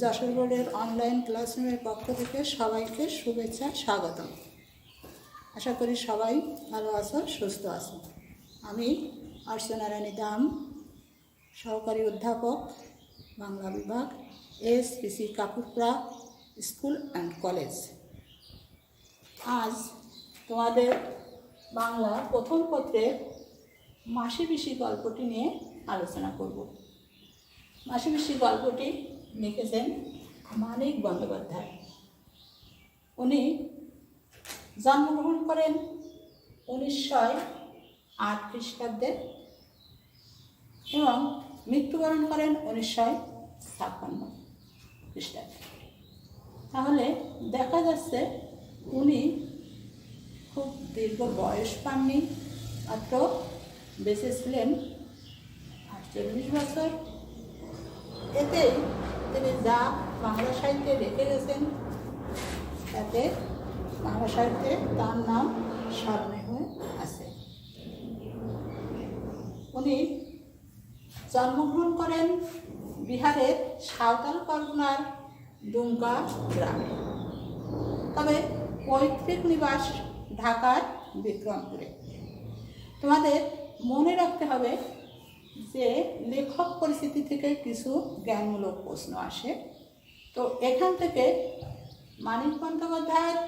যশোর বোর্ডের অনলাইন ক্লাসরুমের পক্ষ থেকে সবাইকে শুভেচ্ছা স্বাগতম। আশা করি সবাই ভালো আছো, সুস্থ আছো। আমি অর্চনা রানী দাম, সহকারী অধ্যাপক, বাংলা বিভাগ, এসপিসি কাপুরপাড়া স্কুল অ্যান্ড কলেজ। আজ তোমাদের বাংলা প্রথম পত্রের মাসি পিসি গল্পটি নিয়ে আলোচনা করব। মাসি পিসি গল্পটি লিখেছেন মানিক বন্দ্যোপাধ্যায়। উনি জন্মগ্রহণ করেন 1908 খ্রিস্টাব্দে এবং মৃত্যুবরণ করেন 1956 খ্রিস্টাব্দে। তাহলে দেখা যাচ্ছে উনি খুব দীর্ঘ বয়স পাননি, মাত্র বেঁচে ছিলেন 48 বছর। এতেই তিনি যা বাংলা সাহিত্যে রেখে গেছেন তাতে বাংলা সাহিত্যে তার নাম স্মরণে হয়ে আছে। উনি জন্মগ্রহণ করেন বিহারের সাঁওতাল পরগনার দুমকা গ্রামে, তবে পৈতৃক নিবাস ঢাকার বিক্রমপুরে। তোমাদের মনে রাখতে হবে যে লেখক পরিস্থিতি থেকে কিছু জ্ঞানমূলক প্রশ্ন আসে। তো এখান থেকে মানিক বন্দ্যোপাধ্যায়ের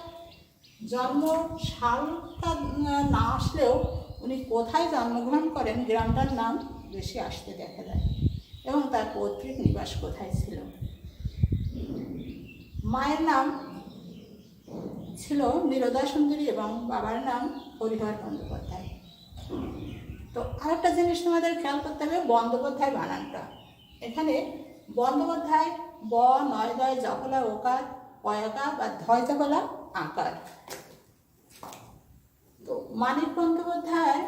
জন্ম সালটা না আসলেও উনি কোথায় জন্মগ্রহণ করেন গ্রামটার নাম বেশি আসতে দেখা যায় এবং তার পৈতৃক নিবাস কোথায় ছিল। মায়ের নাম ছিল নীরদা সুন্দরী এবং বাবার নাম হরিহর বন্দ্যোপাধ্যায়। তো আরেকটা জিনিস তোমাদের খেয়াল করতে হবে, বন্দ্যোপাধ্যায় বানানটা। এখানে বন্দ্যোপাধ্যায় ব নয় দয় জফলা ওকার পয়াকা বা ধয় জফলা আকার। তো মানিক বন্দ্যোপাধ্যায়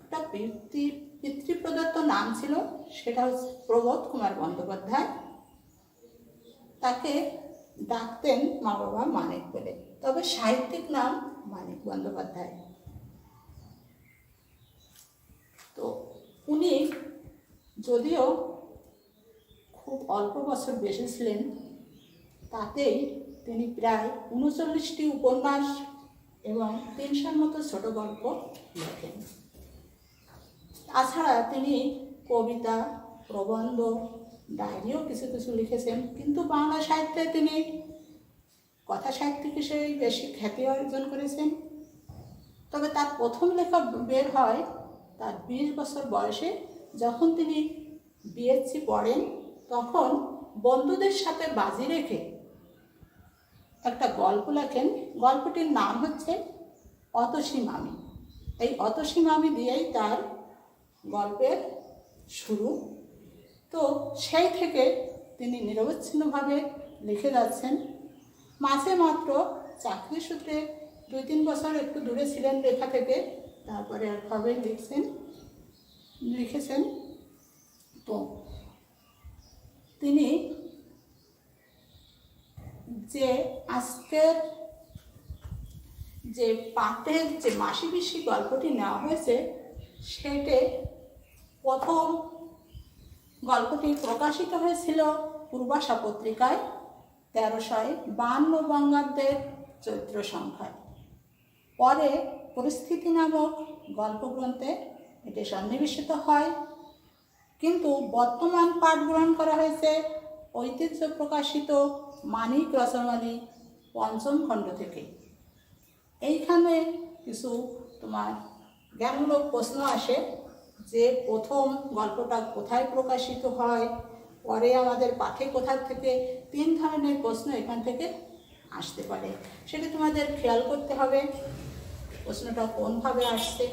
একটা পিতৃপ্রদত্ত নাম ছিল, সেটা হচ্ছে প্রবোধ কুমার বন্দ্যোপাধ্যায়। তাকে ডাকতেন মা বাবা মানিক বলে, তবে সাহিত্যিক নাম মানিক বন্দ্যোপাধ্যায়। তো উনি যদিও খুব অল্প বছর বেঁচে ছিলেন, তাতেই তিনি প্রায় 39টি উপন্যাস এবং 300-র মতো ছোট গল্প লেখেন। তাছাড়া তিনি কবিতা, প্রবন্ধ, ডায়েরিও কিছু কিছু লিখেছেন। কিন্তু বাংলা সাহিত্যে তিনি কথা সাহিত্যিক হিসেবে বেশি খ্যাতি অর্জন করেছেন। তবে তার প্রথম লেখা বের হয় তার 20 বছর বয়সে, যখন তিনি বিএসসি পড়েন। তখন বন্ধুদের সাথে বাজি রেখে একটা গল্প লেখেন। গল্পটির নাম হচ্ছে অতসী মামি। এই অতসী মামি দিয়েই তার গল্পের শুরু। তো সেই থেকে তিনি নিরবচ্ছিন্নভাবে লিখে যাচ্ছেন। মাঝে মাত্র চাকরি সূত্রে 2-3 বছর একটু দূরে ছিলেন লেখা থেকে, তারপরে একভাবে লিখেছেন। তো তিনি যে আজকের যে পাঠের যে মাসি পিসি গল্পটি নেওয়া হয়েছে, সেটে প্রথম গল্পটি প্রকাশিত হয়েছিল পূর্বাশা পত্রিকায় 1352 বঙ্গাব্দের চৈত্র সংখ্যায়। পরে পরিস্থিতি নামক গল্পগ্রন্থে এটি সন্নিবেশিত হয়, কিন্তু বর্তমান পাঠ গ্রহণ করা হয়েছে ঐতিহ্য প্রকাশিত মানিক রচনাবলী 5ম খণ্ড থেকে। এইখানে কিছু তোমার জ্ঞানমূলক প্রশ্ন আসে যে প্রথম গল্পটা কোথায় প্রকাশিত হয়, পরে আমাদের পাঠে কোথা থেকে, 3 ধরনের প্রশ্ন এখান থেকে আসতে পারে। সেটা তোমাদের খেয়াল করতে হবে প্রশ্নটা কোনভাবে আসছে।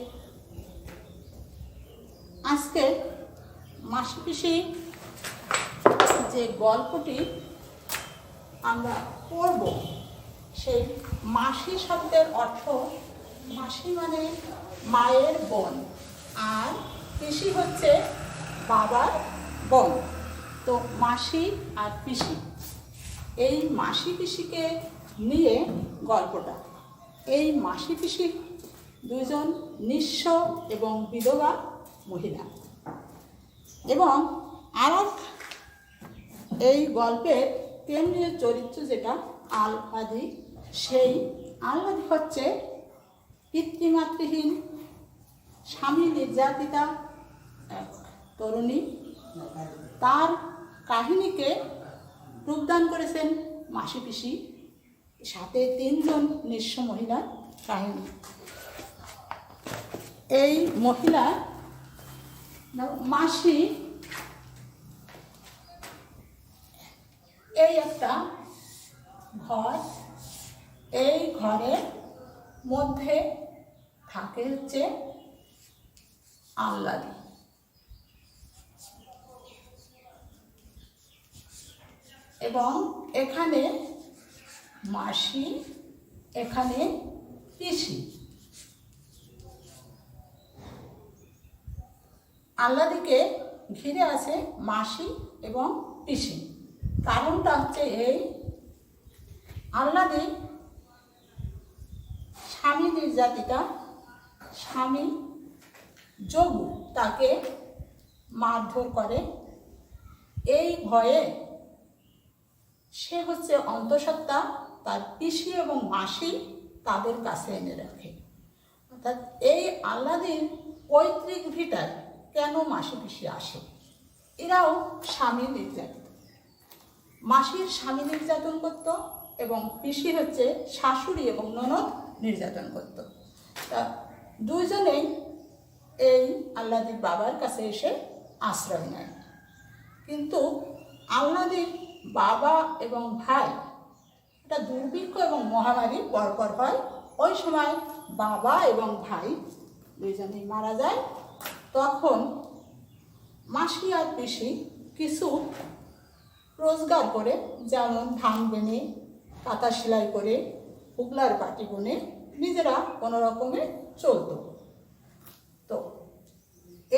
আজকে মাসি পিসি যে গল্পটি আমরা পড়ব, সেই মাসি শব্দের অর্থ, মাসি মানে মায়ের বোন, আর পিসি হচ্ছে বাবার বোন। তো মাসি আর পিসি, এই মাসি পিসিকে নিয়ে গল্পটা। এই মাসি পিসি 2জন নিঃস্ব এবং বিধবা মহিলা। এবং আর এই গল্পের কেন্দ্রীয় চরিত্র যেটা আলহাদি, সেই আলহাদি হচ্ছে পিতৃমাতৃহীন, স্বামী নির্যাতিতা এক তরুণী। তার কাহিনীকে রূপদান করেছেন মাসি পিসি, সাথে 3 জন নিঃস্ব মহিলার কাহিনী। এই মহিলা মাসি এই একটা ঘর, এই ঘরের মধ্যে থাকে হচ্ছে আহ্লাদি। এবং এখানে মাসি, এখানে পিসি। আহ্লাদিকে ঘিরে আছে মাসি এবং পিসি। কারণটা হচ্ছে এই, আহ্লাদি স্বামী নির্যাতিতা, স্বামী যোগু তাকে মারধর করে। এই ভয়ে সে হচ্ছে অন্তঃসত্ত্বা তার পিসি এবং মাসি তাদের কাছে এনে রাখে। অর্থাৎ এই আহ্লাদির পৈতৃক ভিটায় কেন মাসি পিসি আসে? এরাও স্বামী নির্যাতিত। মাসির স্বামী নির্যাতন করত এবং পিসি হচ্ছে শাশুড়ি এবং ননদ নির্যাতন করত। তা দুইজনেই এই আহ্লাদির বাবার কাছে এসে আশ্রয় নেয়। কিন্তু আহ্লাদির বাবা এবং ভাই, এটা দুর্ভিক্ষ এবং মহামারী পরপর হয়। ওই সময় বাবা এবং ভাই দুইজনেই মারা যায়। তখন মাসি আর পিসি কিছু রোজগার করে, যেমন ধান বেনে, কাঁথা সেলাই করে, হুগলার পাটি বুনে নিজেরা কোনো রকমে চলত। তো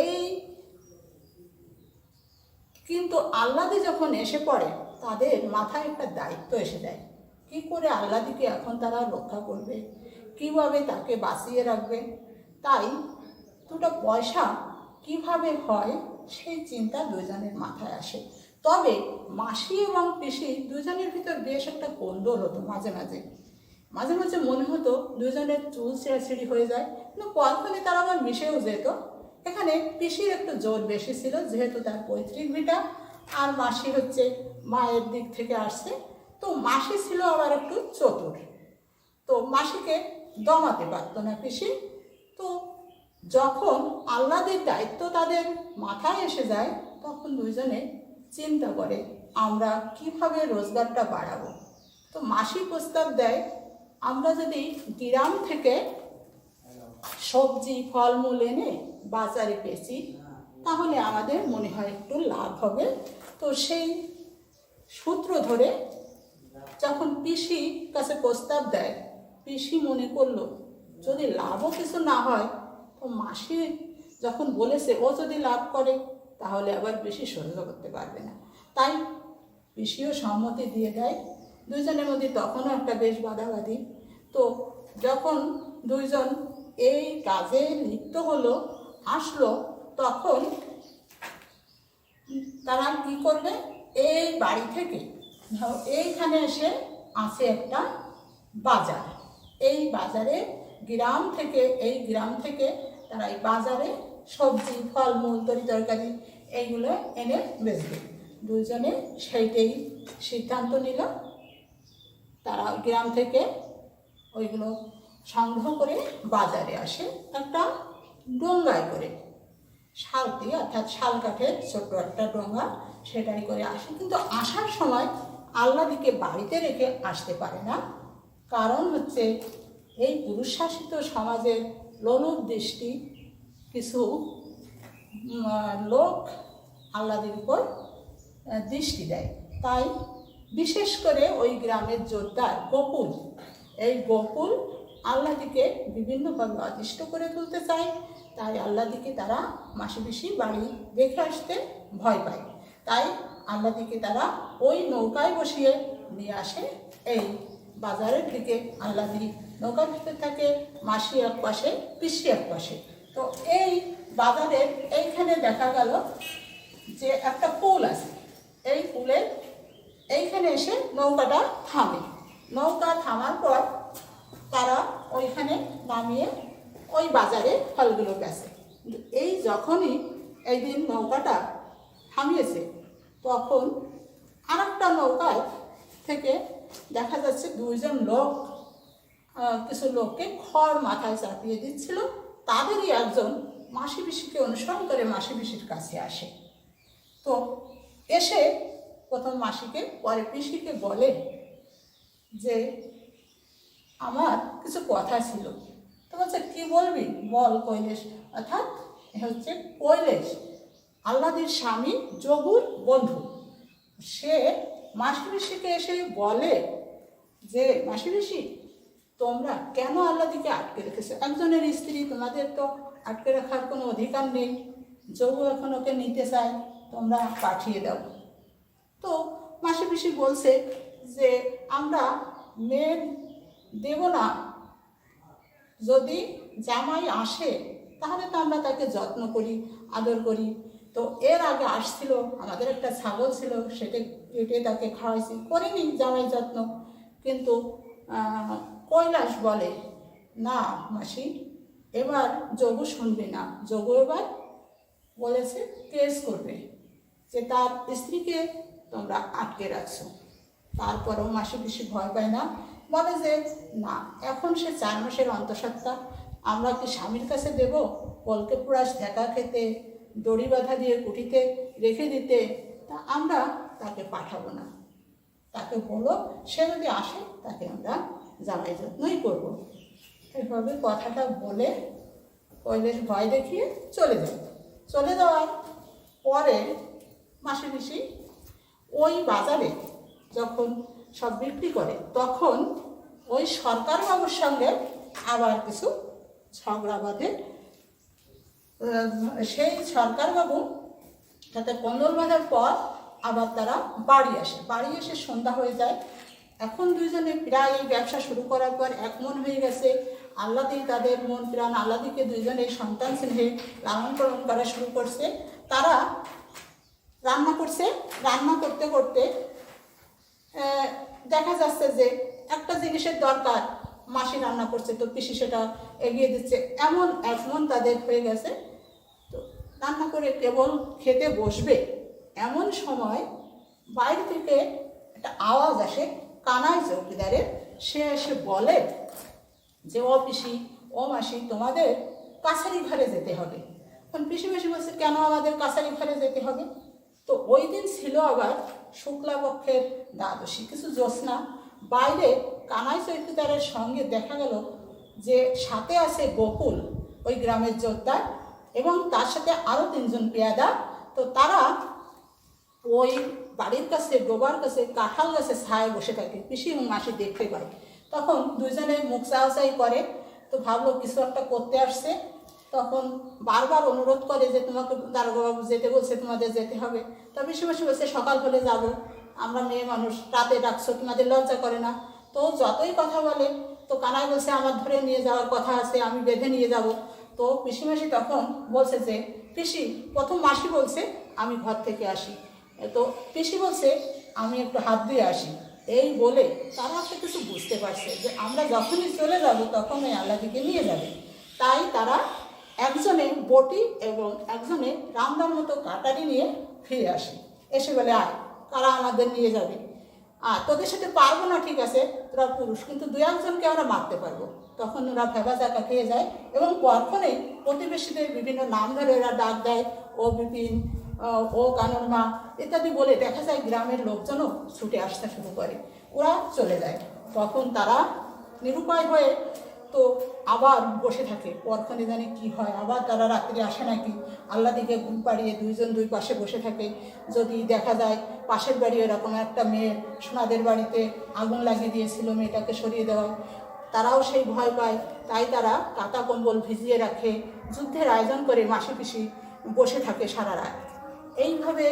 এই কিন্তু আহ্লাদি যখন এসে পড়ে, তাদের মাথায় একটা দায়িত্ব এসে যায়। কী করে আহ্লাদিকে এখন তারা রক্ষা করবে, কীভাবে তাকে বাঁচিয়ে রাখবে। তাই 2টা পয়সা কিভাবে হয় সেই চিন্তা দুজনের মাথায় আসে। তবে মাসি এবং পিসি দুজনের ভিতর বেশ একটা কোন্দল হতো। মাঝে মাঝে মনে হতো দুজনের চুল ছেঁড়াছিঁড়ি হয়ে যায়, কিন্তু পরক্ষণে তারা আবার মিশেও যেত। এখানে পিসির একটু জোর বেশি ছিল, যেহেতু তার পৈতৃক ভিটা, আর মাসি হচ্ছে মায়ের দিক থেকে আসছে। তো মাসি ছিল আবার একটু চতুর, তো মাসিকে দমাতে পারত না পিসি। তো যখন আহ্লাদের দায়িত্ব তাদের মাথায় এসে যায়, তখন দুইজনে চিন্তা করে আমরা কিভাবে রোজগারটা বাড়াবো। তো মাসি প্রস্তাব দেয়, আমরা যদি গ্রাম থেকে সবজি ফলমূল এনে বাজারে বেচি, তাহলে আমাদের মনে হয় একটু লাভ হবে। তো সেই সূত্র ধরে যখন পিসি কাছে প্রস্তাব দেয়, পিসি মনে করলো যদি লাভও কিছু না হয়, তো মাসি যখন বলেছে ও যদি লাভ করে তাহলে আবার বেশি সহ্য করতে পারবে না। তাই পিসিও সম্মতি দিয়ে দেয়। দুইজনের মধ্যে তখনও একটা বেশ বাদাবাদি। তো যখন দুইজন এই কাজে লিপ্ত হলো, আসলো, তখন তারা কি করবে, এই বাড়ি থেকে এইখানে এসে আছে একটা বাজার। এই বাজারে এই গ্রাম থেকে তারা এই বাজারে সবজি ফলমূল তরকারি এইগুলো এনে বেচবে। দুইজনে সেইটাই সিদ্ধান্ত নিল। তারা গ্রাম থেকে ওইগুলো সংগ্রহ করে বাজারে আসে একটা ডোঙ্গায় করে, শাল দিয়ে, অর্থাৎ শাল কাঠের ছোট্ট একটা ডোঙ্গা, সেটাই করে আসে। কিন্তু আসার সময় আহ্লাদিকে বাড়িতে রেখে আসতে পারে না। কারণ হচ্ছে এই পুরুষ শাসিত সমাজের লোলুপ দৃষ্টি, কিছু লোক আহ্লাদির উপর দৃষ্টি দেয়। তাই বিশেষ করে ওই গ্রামের জোরদার গোকুল, এই গোকুল আহ্লাদিকে বিভিন্নভাবে অতিষ্ঠ করে তুলতে চায়। তাই আহ্লাদিকে তারা মাসি পিসি বাড়ি রেখে আসতে ভয় পায়। তাই আহ্লাদিকে তারা ওই নৌকায় বসিয়ে নিয়ে আসে এই বাজারের দিকে। আহ্লাদি নৌকার ভিতরে থাকে, মাসি এক পাশে, পিসি এক পাশে। তো এই বাজারের এইখানে দেখা গেল যে একটা পুল আছে। এই পুলের ওইখানে এসে নৌকাটা থামে। নৌকা থামার পর তারা ওইখানে নামিয়ে ওই বাজারে ফলগুলো বেচে। এই যখনই এই দিন নৌকাটা থামিয়েছে, তখন আর একটা নৌকায় থেকে দেখা যাচ্ছে দুইজন লোক কিছু লোককে খড় মাথায় চাপিয়ে দিচ্ছিল। তাদেরই একজন মাসি পিসিকে অনুসরণ করে মাসি পিসির কাছে আসে। তো এসে প্রথম মাসিকে, পরে পিসিকে বলে যে আমার কিছু কথা ছিল। তো বলছে কী বলবি বল কৈলেশ। অর্থাৎ হচ্ছে কৈলেশ আহ্লাদির স্বামী যোগুর বন্ধু। সে মাসি পিসিকে এসে বলে যে মাসি পিসি, তোমরা কেন আহ্লাদিকে আটকে রেখেছো? একজনের স্ত্রী, তোমাদের তো আটকে রাখার কোনো অধিকার নেই। যোগু এখন ওকে নিতে চায়, তোমরা পাঠিয়ে দাও। তো মাসি পিসি বলছে যে আমরা মেয়ে দেব না, যদি জামাই আসে তাহলে তো আমরা তাকে যত্ন করি, আদর করি। তো এর আগে আসছিল, আমাদের একটা ছাগল ছিল, সেটা কেটে তাকে খাওয়াইছি, করিনি জামাই যত্ন। কিন্তু কৈলাস বলে না মাসি, এবার যোগু শুনবে না। যোগু এবার বলেছে কেস করবে যে তার স্ত্রীকে তোমরা আটকে রাখছো। তারপরেও মাসি পিসি ভয় পায় না, বলে যে না, এখন সে 4 মাসের অন্তঃসত্ত্বা, আমরা কি স্বামীর কাছে দেব কলকে পুরাস ঢেকা খেতে, দড়ি বাঁধা দিয়ে কুটিতে রেখে দিতে? তা আমরা তাকে পাঠাবো না। তাকে বলো সে যদি আসে তাকে আমরা জামাই যত্নই করবো। এইভাবে কথাটা বলে কৈলেশ ভয় দেখিয়ে চলে যায়। চলে যাওয়ার পরে মাসি পিসি ওই বাজারে যখন সব বিক্রি করে, তখন ওই সরকার বাবুর সঙ্গে আবার কিছু ঝগড়া বাঁধে। সেই সরকার বাবু তাতে কন্দল বাঁধার পর আবার তারা বাড়ি আসে। বাড়ি এসে সন্ধ্যা হয়ে যায়। এখন দুইজনে প্রায় এই ব্যবসা শুরু করার পর এক মন হয়ে গেছে। আহ্লাদি তাদের মন প্রাণ, আহ্লাদিকে দুইজনে সন্তান স্নেহে লালন পালন করা শুরু করছে। তারা রান্না করছে। রান্না করতে করতে দেখা যাচ্ছে যে একটা জিনিসের দরকার, মাসি রান্না করছে তো পিসি সেটা এগিয়ে দিচ্ছে, এমন একমন তাদের হয়ে গেছে। তো রান্না করে কেবল খেতে বসবে, এমন সময় বাইরে থেকে একটা আওয়াজ আসে কানাই চৌকিদারের। সে এসে বলে যে ও পিসি, ও মাসি, তোমাদের কাছারি ঘরে যেতে হবে। এখন পিসি মাসি বলছে কেন আমাদের কাছারি ঘরে যেতে হবে? তো ওই দিন ছিল আবার শুক্লাপক্ষের দ্বাদশী, কিছু জ্যোৎস্না। বাইরে কানাই চৌকিদারের সঙ্গে দেখা গেল যে সাথে আছে গোকুল, ওই গ্রামের জোরদার, এবং তার সাথে আরও 3 জন পেয়াদা। তো তারা ওই বাড়ির কাছে, ডোবার কাছে কাঁঠাল গাছে ছায় বসে থাকে। পিসি এবং মাসি দেখতে পায়। তখন দুজনে মুখ চাওয়াচাই করে। তো ভাবলো কিছু একটা করতে আসছে। তখন বারবার অনুরোধ করে যে তোমাকে দারোগাবাবু যেতে বলছে, তোমাদের যেতে হবে। তা পিসি মাসি বলছে সকাল হলে যাব, আমরা মেয়ে মানুষ, রাতে ডাকছো, তোমাদের লজ্জা করে না? তো যতই কথা বলে, তো কানাই বলছে আমার ধরে নিয়ে যাওয়ার কথা আছে, আমি বেঁধে নিয়ে যাব। তো পিসি মাসি তখন বলছে যে পিসি, প্রথম মাসি বলছে আমি ঘর থেকে আসি, তো পিসি বলছে আমি একটু হাত দিয়ে আসি। এই বলে তারা একটা কিছু বুঝতে পারছে যে আমরা যখনই চলে যাব তখন ওই আহ্লাদিকে নিয়ে যাবে। তাই তারা একজনে বটি এবং একজনে রামদার মতো কাটারি নিয়ে ফিরে আসে। এসে বলে আয়, কারা আমাদের নিয়ে যাবে? তোদের সাথে পারবো না, ঠিক আছে, তোরা পুরুষ, কিন্তু 2-1 জনকে আমরা মারতে পারবো। তখন ওরা ভেবা চাকা খেয়ে যায় এবং পরক্ষণেই প্রতিবেশীদের বিভিন্ন নাম ধরে ওরা ডাক দেয়, ও বিপিন, ও কানুর মা ইত্যাদি বলে। দেখা যায় গ্রামের লোকজনও ছুটে আসতে শুরু করে, ওরা চলে যায়। তখন তারা নিরুপায় হয়ে তো আবার বসে থাকে, পরক্ষণে জানি কি হয়, আবার তারা রাত্রে আসে নাকি। আহ্লাদিকে ঘুম পাড়িয়ে 2 জন 2 পাশে বসে থাকে। যদি দেখা যায় পাশের বাড়ি এরকম একটা মেয়ে সোনাদের বাড়িতে আগুন লাগিয়ে দিয়েছিল, মেয়েটাকে সরিয়ে দেওয়া, তারাও সেই ভয় পায়। তাই তারা কাঁথা কম্বল ভিজিয়ে রাখে, যুদ্ধের আয়োজন করে মাসি পিসি বসে থাকে সারা রাত। এইভাবে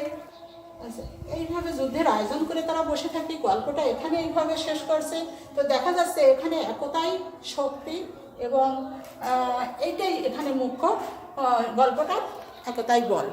যুদ্ধের আয়োজন করে তারা বসে থাকে। গল্পটা এখানে এইভাবে শেষ করছে। তো দেখা যাচ্ছে এখানে একতাই শক্তি, এবং এইটাই এখানে মুখ্য, গল্পটা একতাই বল।